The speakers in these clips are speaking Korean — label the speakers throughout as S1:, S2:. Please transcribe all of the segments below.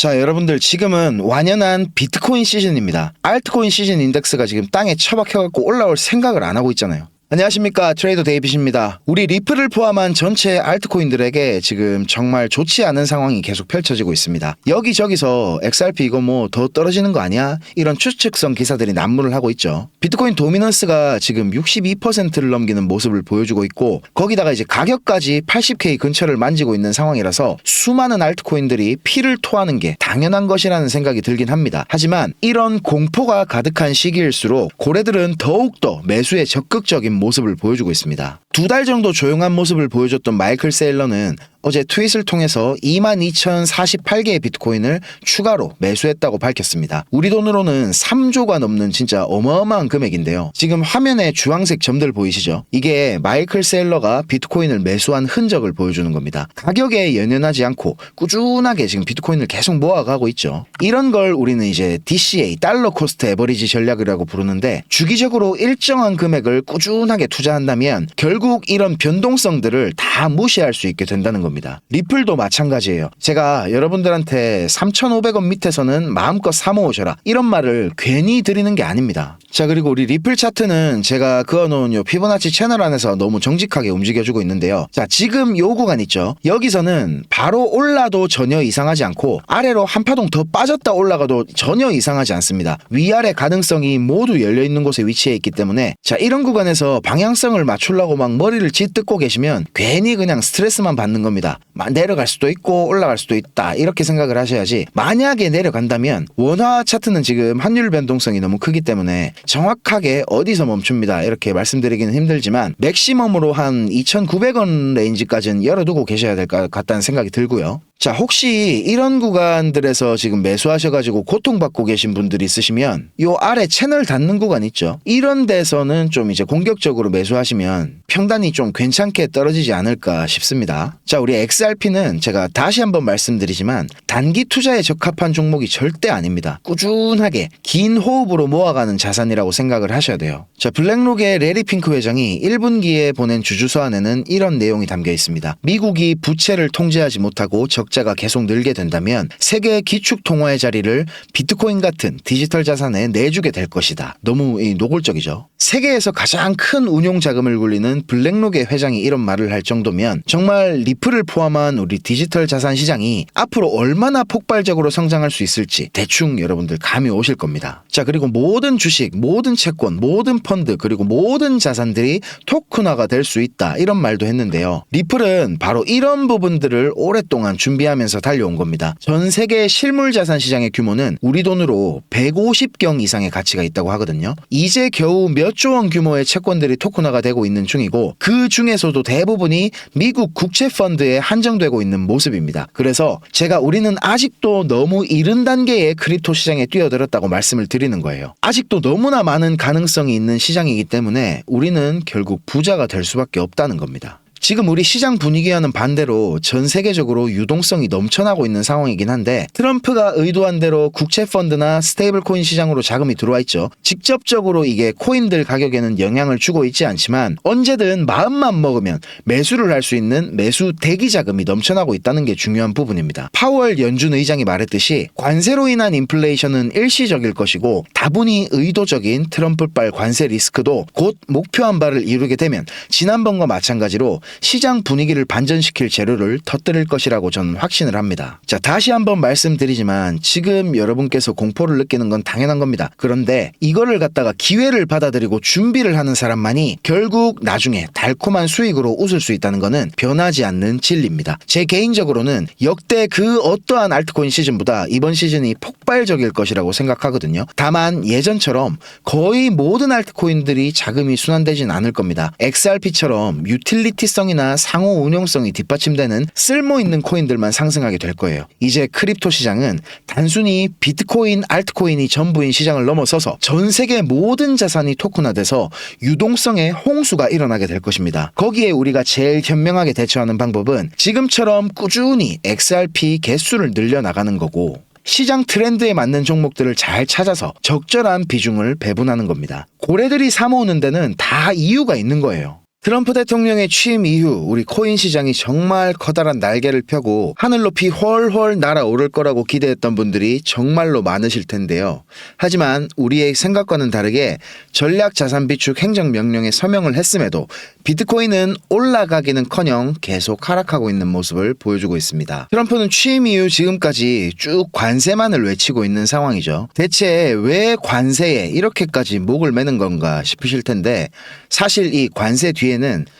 S1: 자, 여러분들 지금은 완연한 비트코인 시즌입니다. 알트코인 시즌 인덱스가 지금 땅에 처박혀갖고 올라올 생각을 안 하고 있잖아요. 안녕하십니까, 트레이더 데이빗입니다. 우리 리플을 포함한 전체 알트코인들에게 지금 정말 좋지 않은 상황이 계속 펼쳐지고 있습니다. 여기저기서 XRP 이거 뭐 더 떨어지는 거 아니야? 이런 추측성 기사들이 난무를 하고 있죠. 비트코인 도미넌스가 지금 62%를 넘기는 모습을 보여주고 있고, 거기다가 이제 가격까지 80K 근처를 만지고 있는 상황이라서 수많은 알트코인들이 피를 토하는 게 당연한 것이라는 생각이 들긴 합니다. 하지만 이런 공포가 가득한 시기일수록 고래들은 더욱더 매수에 적극적인 모습을 보여주고 있습니다. 2달 정도 조용한 모습을 보여줬던 마이클 세일러는 어제 트윗을 통해서 22,048개의 비트코인을 추가로 매수했다고 밝혔습니다. 우리 돈으로는 3조가 넘는 진짜 어마어마한 금액인데요. 지금 화면에 주황색 점들 보이시죠? 이게 마이클 세일러가 비트코인을 매수한 흔적을 보여주는 겁니다. 가격에 연연하지 않고 꾸준하게 지금 비트코인을 계속 모아가고 있죠. 이런 걸 우리는 이제 DCA, 달러 코스트 에버리지 전략이라고 부르는데, 주기적으로 일정한 금액을 꾸준하게 투자한다면 결국 이런 변동성들을 다 무시할 수 있게 된다는 겁니다. 리플도 마찬가지예요. 제가 여러분들한테 3,500원 밑에서는 마음껏 사모으셔라, 이런 말을 괜히 드리는 게 아닙니다. 자, 그리고 우리 리플 차트는 제가 그어놓은 요 피보나치 채널 안에서 너무 정직하게 움직여주고 있는데요. 자, 지금 요 구간 있죠? 여기서는 바로 올라도 전혀 이상하지 않고, 아래로 한 파동 더 빠졌다 올라가도 전혀 이상하지 않습니다. 위아래 가능성이 모두 열려있는 곳에 위치해 있기 때문에, 자, 이런 구간에서 방향성을 맞추려고 막 머리를 짓뜯고 계시면 괜히 그냥 스트레스만 받는 겁니다. 내려갈 수도 있고 올라갈 수도 있다, 이렇게 생각을 하셔야지. 만약에 내려간다면 원화 차트는 지금 환율 변동성이 너무 크기 때문에 정확하게 어디서 멈춥니다 이렇게 말씀드리기는 힘들지만, 맥시멈으로 한 2,900원 레인지까지는 열어두고 계셔야 될 것 같다는 생각이 들고요. 자, 혹시 이런 구간들에서 지금 매수하셔가지고 고통받고 계신 분들이 있으시면 요 아래 채널 닿는 구간 있죠? 이런 데서는 좀 이제 공격적으로 매수하시면 평단이 좀 괜찮게 떨어지지 않을까 싶습니다. 자, 우리 XRP는 제가 다시 한번 말씀드리지만 단기 투자에 적합한 종목이 절대 아닙니다. 꾸준하게 긴 호흡으로 모아가는 자산이라고 생각을 하셔야 돼요. 자, 블랙록의 레리 핑크 회장이 1분기에 보낸 주주서안에는 이런 내용이 담겨 있습니다. 미국이 부채를 통제하지 못하고 적자가 계속 늘게 된다면 세계 기축 통화의 자리를 비트코인 같은 디지털 자산에 내주게 될 것이다. 너무 노골적이죠. 세계에서 가장 큰 운용 자금을 굴리는 블랙록의 회장이 이런 말을 할 정도면 정말 리플을 포함한 우리 디지털 자산 시장이 앞으로 얼마나 폭발적으로 성장할 수 있을지 대충 여러분들 감이 오실 겁니다. 자, 그리고 모든 주식, 모든 채권, 모든 펀드, 그리고 모든 자산들이 토큰화가 될 수 있다, 이런 말도 했는데요. 리플은 바로 이런 부분들을 오랫동안 준비하면서 달려온 겁니다. 전 세계 실물 자산 시장의 규모는 우리 돈으로 150경 이상의 가치가 있다고 하거든요. 이제 겨우 몇 조 원 규모의 채권들이 토큰화가 되고 있는 중이고, 그 중에서도 대부분이 미국 국채 펀드에 한정되고 있는 모습입니다. 그래서 제가 우리는 아직도 너무 이른 단계의 크립토 시장에 뛰어들었다고 말씀을 드리는 거예요. 아직도 너무나 많은 가능성이 있는 시장이기 때문에 우리는 결국 부자가 될 수밖에 없다는 겁니다. 지금 우리 시장 분위기와는 반대로 전 세계적으로 유동성이 넘쳐나고 있는 상황이긴 한데, 트럼프가 의도한 대로 국채 펀드나 스테이블 코인 시장으로 자금이 들어와 있죠. 직접적으로 이게 코인들 가격에는 영향을 주고 있지 않지만 언제든 마음만 먹으면 매수를 할 수 있는 매수 대기 자금이 넘쳐나고 있다는 게 중요한 부분입니다. 파월 연준 의장이 말했듯이 관세로 인한 인플레이션은 일시적일 것이고, 다분히 의도적인 트럼프발 관세 리스크도 곧 목표한 바를 이루게 되면 지난번과 마찬가지로 시장 분위기를 반전시킬 재료를 터뜨릴 것이라고 저는 확신을 합니다. 자, 다시 한번 말씀드리지만 지금 여러분께서 공포를 느끼는 건 당연한 겁니다. 그런데 이거를 갖다가 기회를 받아들이고 준비를 하는 사람만이 결국 나중에 달콤한 수익으로 웃을 수 있다는 거는 변하지 않는 진리입니다. 제 개인적으로는 역대 그 어떠한 알트코인 시즌보다 이번 시즌이 폭발적일 것이라고 생각하거든요. 다만 예전처럼 거의 모든 알트코인들이 자금이 순환되진 않을 겁니다. XRP처럼 유틸리티성이나 상호 운용성이 뒷받침되는 쓸모있는 코인들만 상승하게 될 거예요. 이제 크립토 시장은 단순히 비트코인, 알트코인이 전부인 시장을 넘어서서 전 세계 모든 자산이 토큰화돼서 유동성의 홍수가 일어나게 될 것입니다. 거기에 우리가 제일 현명하게 대처하는 방법은 지금처럼 꾸준히 XRP 개수를 늘려나가는 거고, 시장 트렌드에 맞는 종목들을 잘 찾아서 적절한 비중을 배분하는 겁니다. 고래들이 사모으는 데는 다 이유가 있는 거예요. 트럼프 대통령의 취임 이후 우리 코인 시장이 정말 커다란 날개를 펴고 하늘 높이 훨훨 날아오를 거라고 기대했던 분들이 정말로 많으실 텐데요. 하지만 우리의 생각과는 다르게 전략 자산 비축 행정명령에 서명을 했음에도 비트코인은 올라가기는커녕 계속 하락하고 있는 모습을 보여주고 있습니다. 트럼프는 취임 이후 지금까지 쭉 관세만을 외치고 있는 상황이죠. 대체 왜 관세에 이렇게까지 목을 매는 건가 싶으실 텐데 사실 이 관세 뒤에는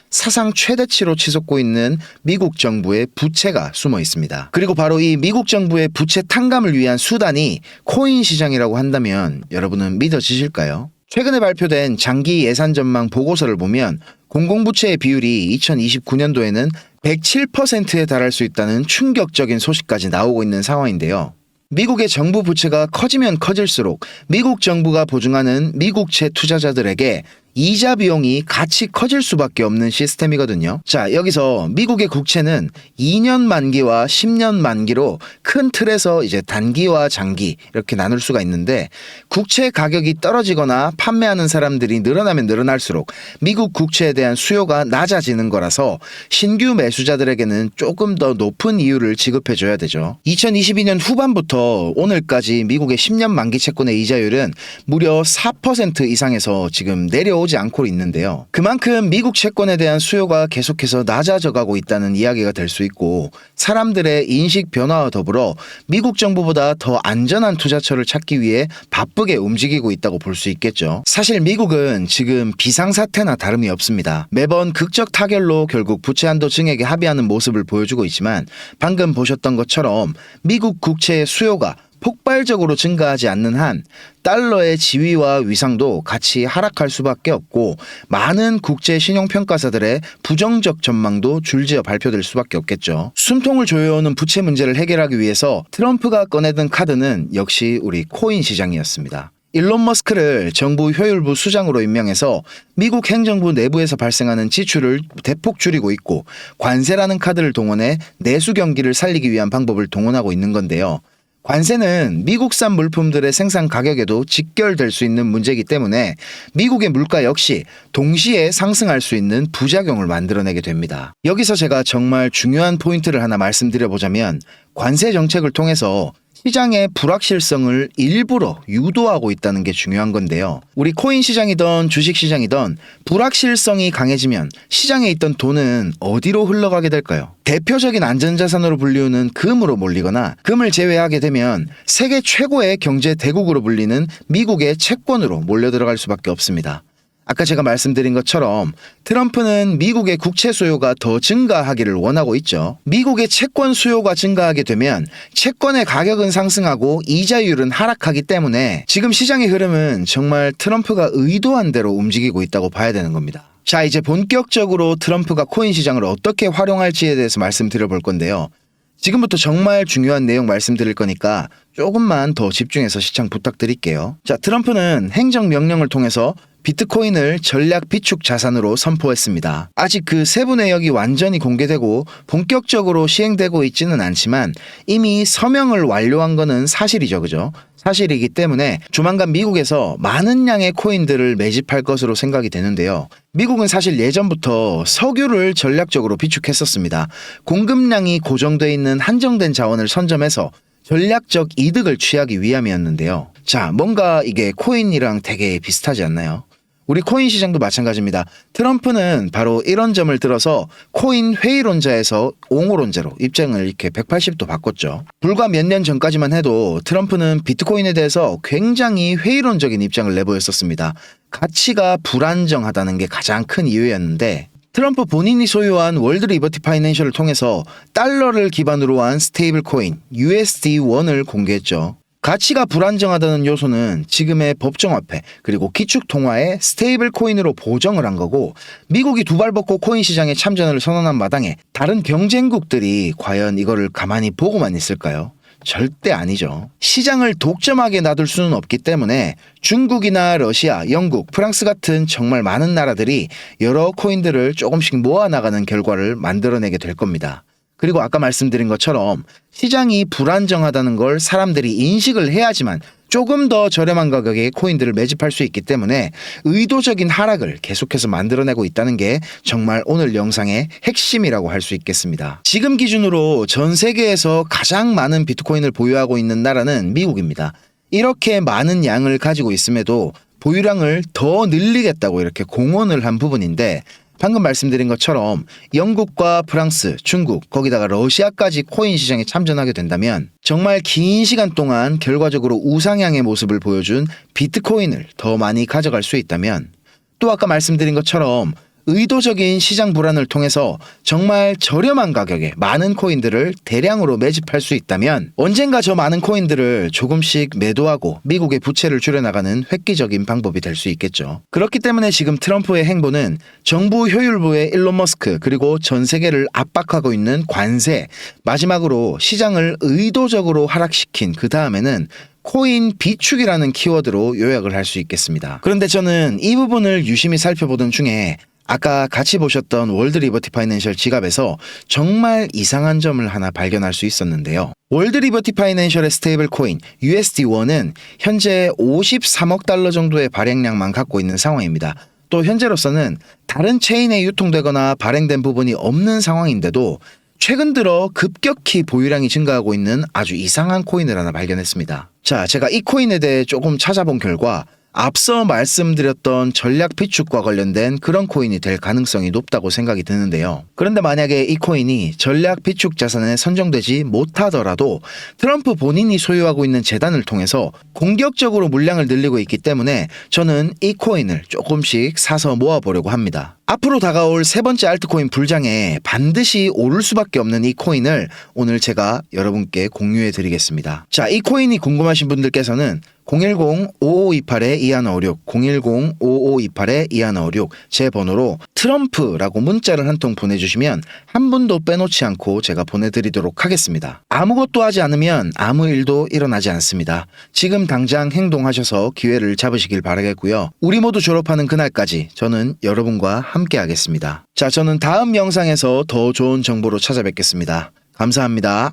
S1: 사상 최대치로 치솟고 있는 미국 정부의 부채가 숨어 있습니다. 그리고 바로 이 미국 정부의 부채 탕감을 위한 수단이 코인 시장이라고 한다면 여러분은 믿어지실까요? 최근에 발표된 장기 예산 전망 보고서를 보면 공공부채의 비율이 2029년도에는 107%에 달할 수 있다는 충격적인 소식까지 나오고 있는 상황인데요. 미국의 정부 부채가 커지면 커질수록 미국 정부가 보증하는 미국채 투자자들에게 이자 비용이 같이 커질 수밖에 없는 시스템이거든요. 자, 여기서 미국의 국채는 2년 만기와 10년 만기로 큰 틀에서 이제 단기와 장기 이렇게 나눌 수가 있는데 국채 가격이 떨어지거나 판매하는 사람들이 늘어나면 늘어날수록 미국 국채에 대한 수요가 낮아지는 거라서 신규 매수자들에게는 조금 더 높은 이율을 지급해줘야 되죠. 2022년 후반부터 오늘까지 미국의 10년 만기 채권의 이자율은 무려 4% 이상에서 지금 내려오지 않고 있는데요. 그만큼 미국 채권에 대한 수요가 계속해서 낮아져 가고 있다는 이야기가 될 수 있고 사람들의 인식 변화와 더불어 미국 정부보다 더 안전한 투자처를 찾기 위해 바쁘게 움직이고 있다고 볼 수 있겠죠. 사실 미국은 지금 비상사태나 다름이 없습니다. 매번 극적 타결로 결국 부채 한도 증액에 합의하는 모습을 보여주고 있지만 방금 보셨던 것처럼 미국 국채의 수요가 폭발적으로 증가하지 않는 한 달러의 지위와 위상도 같이 하락할 수밖에 없고 많은 국제 신용평가사들의 부정적 전망도 줄지어 발표될 수밖에 없겠죠. 숨통을 조여오는 부채 문제를 해결하기 위해서 트럼프가 꺼내든 카드는 역시 우리 코인 시장이었습니다. 일론 머스크를 정부 효율부 수장으로 임명해서 미국 행정부 내부에서 발생하는 지출을 대폭 줄이고 있고 관세라는 카드를 동원해 내수 경기를 살리기 위한 방법을 동원하고 있는 건데요. 관세는 미국산 물품들의 생산 가격에도 직결될 수 있는 문제이기 때문에 미국의 물가 역시 동시에 상승할 수 있는 부작용을 만들어내게 됩니다. 여기서 제가 정말 중요한 포인트를 하나 말씀드려보자면 관세 정책을 통해서 시장의 불확실성을 일부러 유도하고 있다는 게 중요한 건데요. 우리 코인 시장이든 주식 시장이든 불확실성이 강해지면 시장에 있던 돈은 어디로 흘러가게 될까요? 대표적인 안전자산으로 불리우는 금으로 몰리거나 금을 제외하게 되면 세계 최고의 경제 대국으로 불리는 미국의 채권으로 몰려들어갈 수밖에 없습니다. 아까 제가 말씀드린 것처럼 트럼프는 미국의 국채 수요가 더 증가하기를 원하고 있죠. 미국의 채권 수요가 증가하게 되면 채권의 가격은 상승하고 이자율은 하락하기 때문에 지금 시장의 흐름은 정말 트럼프가 의도한 대로 움직이고 있다고 봐야 되는 겁니다. 자, 이제 본격적으로 트럼프가 코인 시장을 어떻게 활용할지에 대해서 말씀드려 볼 건데요. 지금부터 정말 중요한 내용 말씀드릴 거니까 조금만 더 집중해서 시청 부탁드릴게요. 자, 트럼프는 행정명령을 통해서 비트코인을 전략 비축 자산으로 선포했습니다. 아직 그 세부 내역이 완전히 공개되고 본격적으로 시행되고 있지는 않지만 이미 서명을 완료한 거는 사실이죠, 그죠? 사실이기 때문에 조만간 미국에서 많은 양의 코인들을 매집할 것으로 생각이 되는데요. 미국은 사실 예전부터 석유를 전략적으로 비축했었습니다. 공급량이 고정되어 있는 한정된 자원을 선점해서 전략적 이득을 취하기 위함이었는데요. 자, 뭔가 이게 코인이랑 되게 비슷하지 않나요? 우리 코인 시장도 마찬가지입니다. 트럼프는 바로 이런 점을 들어서 코인 회의론자에서 옹호론자로 입장을 이렇게 180도 바꿨죠. 불과 몇 년 전까지만 해도 트럼프는 비트코인에 대해서 굉장히 회의론적인 입장을 내보였었습니다. 가치가 불안정하다는 게 가장 큰 이유였는데 트럼프 본인이 소유한 월드 리버티 파이낸셜을 통해서 달러를 기반으로 한 스테이블 코인 USD1을 공개했죠. 가치가 불안정하다는 요소는 지금의 법정화폐 그리고 기축통화의 스테이블 코인으로 보정을 한 거고 미국이 두 발 벗고 코인 시장에 참전을 선언한 마당에 다른 경쟁국들이 과연 이거를 가만히 보고만 있을까요? 절대 아니죠. 시장을 독점하게 놔둘 수는 없기 때문에 중국이나 러시아, 영국, 프랑스 같은 정말 많은 나라들이 여러 코인들을 조금씩 모아나가는 결과를 만들어내게 될 겁니다. 그리고 아까 말씀드린 것처럼 시장이 불안정하다는 걸 사람들이 인식을 해야지만 조금 더 저렴한 가격에 코인들을 매집할 수 있기 때문에 의도적인 하락을 계속해서 만들어내고 있다는 게 정말 오늘 영상의 핵심이라고 할 수 있겠습니다. 지금 기준으로 전 세계에서 가장 많은 비트코인을 보유하고 있는 나라는 미국입니다. 이렇게 많은 양을 가지고 있음에도 보유량을 더 늘리겠다고 이렇게 공언을 한 부분인데, 방금 말씀드린 것처럼 영국과 프랑스, 중국, 거기다가 러시아까지 코인 시장에 참전하게 된다면 정말 긴 시간 동안 결과적으로 우상향의 모습을 보여준 비트코인을 더 많이 가져갈 수 있다면, 또 아까 말씀드린 것처럼 의도적인 시장 불안을 통해서 정말 저렴한 가격에 많은 코인들을 대량으로 매집할 수 있다면 언젠가 저 많은 코인들을 조금씩 매도하고 미국의 부채를 줄여나가는 획기적인 방법이 될 수 있겠죠. 그렇기 때문에 지금 트럼프의 행보는 정부 효율부의 일론 머스크, 그리고 전 세계를 압박하고 있는 관세, 마지막으로 시장을 의도적으로 하락시킨 그 다음에는 코인 비축이라는 키워드로 요약을 할 수 있겠습니다. 그런데 저는 이 부분을 유심히 살펴보던 중에 아까 같이 보셨던 월드 리버티 파이낸셜 지갑에서 정말 이상한 점을 하나 발견할 수 있었는데요. 월드 리버티 파이낸셜의 스테이블 코인 USD1은 현재 53억 달러 정도의 발행량만 갖고 있는 상황입니다. 또 현재로서는 다른 체인에 유통되거나 발행된 부분이 없는 상황인데도 최근 들어 급격히 보유량이 증가하고 있는 아주 이상한 코인을 하나 발견했습니다. 자, 제가 이 코인에 대해 조금 찾아본 결과 앞서 말씀드렸던 전략 비축과 관련된 그런 코인이 될 가능성이 높다고 생각이 드는데요. 그런데 만약에 이 코인이 전략 비축 자산에 선정되지 못하더라도 트럼프 본인이 소유하고 있는 재단을 통해서 공격적으로 물량을 늘리고 있기 때문에 저는 이 코인을 조금씩 사서 모아보려고 합니다. 앞으로 다가올 세 번째 알트코인 불장에 반드시 오를 수밖에 없는 이 코인을 오늘 제가 여러분께 공유해 드리겠습니다. 자, 이 코인이 궁금하신 분들께서는 010-5528-2156, 010-5528-2156 제 번호로 트럼프라고 문자를 한 통 보내주시면 한 분도 빼놓지 않고 제가 보내드리도록 하겠습니다. 아무것도 하지 않으면 아무 일도 일어나지 않습니다. 지금 당장 행동하셔서 기회를 잡으시길 바라겠고요. 우리 모두 졸업하는 그날까지 저는 여러분과 함께 하겠습니다. 자, 저는 다음 영상에서 더 좋은 정보로 찾아뵙겠습니다. 감사합니다.